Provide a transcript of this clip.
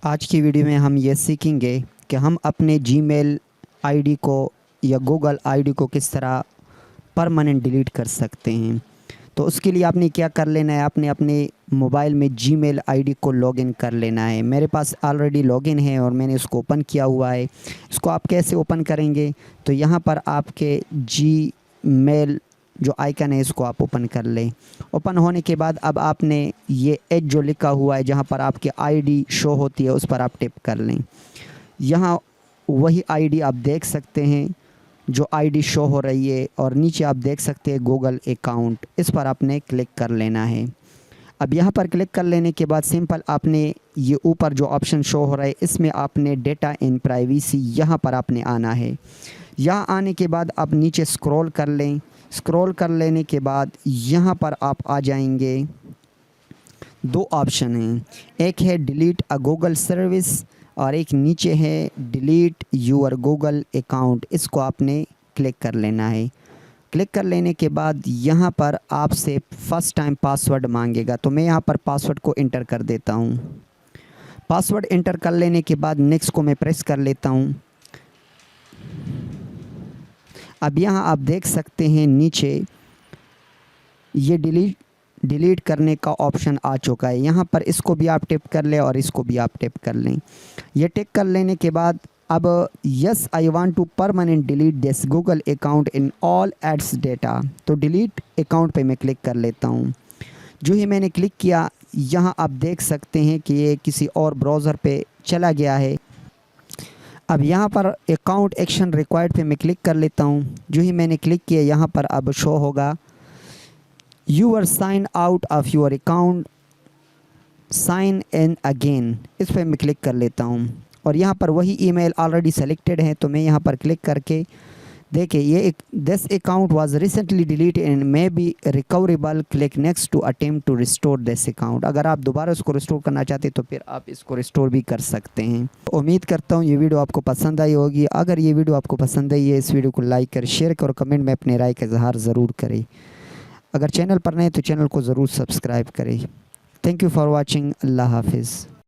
आज की वीडियो में हम ये सीखेंगे कि हम अपने जीमेल आईडी को या गूगल आईडी को किस तरह परमानेंट डिलीट कर सकते हैं। तो उसके लिए आपने क्या कर लेना है, आपने अपने मोबाइल में जीमेल आईडी को लॉगिन कर लेना है। मेरे पास ऑलरेडी लॉगिन है और मैंने उसको ओपन किया हुआ है। इसको आप कैसे ओपन करेंगे, तो यहाँ पर आपके जीमेल जो आइकन है इसको आप ओपन कर लें। ओपन होने के बाद अब आपने ये एज जो लिखा हुआ है जहाँ पर आपकी आईडी शो होती है उस पर आप टिप कर लें। यहाँ वही आईडी आप देख सकते हैं जो आईडी शो हो रही है और नीचे आप देख सकते हैं गूगल अकाउंट, इस पर आपने क्लिक कर लेना है। अब यहाँ पर क्लिक कर लेने के बाद सिंपल आपने ये ऊपर जो ऑप्शन शो हो रहा है इसमें आपने डेटा इन प्राइवेसी यहाँ पर आपने आना है। यहाँ आने के बाद आप नीचे स्क्रॉल कर लें। स्क्रॉल कर लेने के बाद यहाँ पर आप आ जाएंगे, दो ऑप्शन हैं, एक है डिलीट अ गूगल सर्विस और एक नीचे है डिलीट यूर गूगल अकाउंट। इसको आपने क्लिक कर लेना है। क्लिक कर लेने के बाद यहाँ पर आपसे फर्स्ट टाइम पासवर्ड मांगेगा, तो मैं यहाँ पर पासवर्ड को इंटर कर देता हूँ। पासवर्ड इंटर कर लेने के बाद नेक्स्ट को मैं प्रेस कर लेता हूँ। अब यहाँ आप देख सकते हैं नीचे ये डिलीट करने का ऑप्शन आ चुका है। यहाँ पर इसको भी आप टिप कर लें और इसको भी आप टिप कर लें। ये टिक कर लेने के बाद अब yes I want to permanent delete this Google account in all ads data, तो डिलीट अकाउंट पे मैं क्लिक कर लेता हूँ। जो ही मैंने क्लिक किया यहाँ आप देख सकते हैं कि ये किसी और ब्राउज़र पे चला गया है। अब यहाँ पर अकाउंट एक्शन रिक्वायर्ड पे मैं क्लिक कर लेता हूँ। जो ही मैंने क्लिक किया यहाँ पर अब शो होगा you are sign out of your account, sign in again, इस पर मैं क्लिक कर लेता हूँ और यहाँ पर वही ईमेल ऑलरेडी सेलेक्टेड है। तो मैं यहाँ पर क्लिक करके देखिए ये this account was recently deleted and may be recoverable, click next to attempt to restore this account. अगर आप दोबारा इसको रिस्टोर करना चाहते हैं तो फिर आप इसको रिस्टोर भी कर सकते हैं। उम्मीद करता हूँ ये वीडियो आपको पसंद आई होगी। अगर ये वीडियो आपको पसंद आई है इस वीडियो को लाइक कर, शेयर कर और कमेंट में अपने राय का इजहार ज़रूर करें। अगर चैनल पर नए तो चैनल को ज़रूर सब्सक्राइब करें। Thank you for watching. अल्लाह हाफिज़।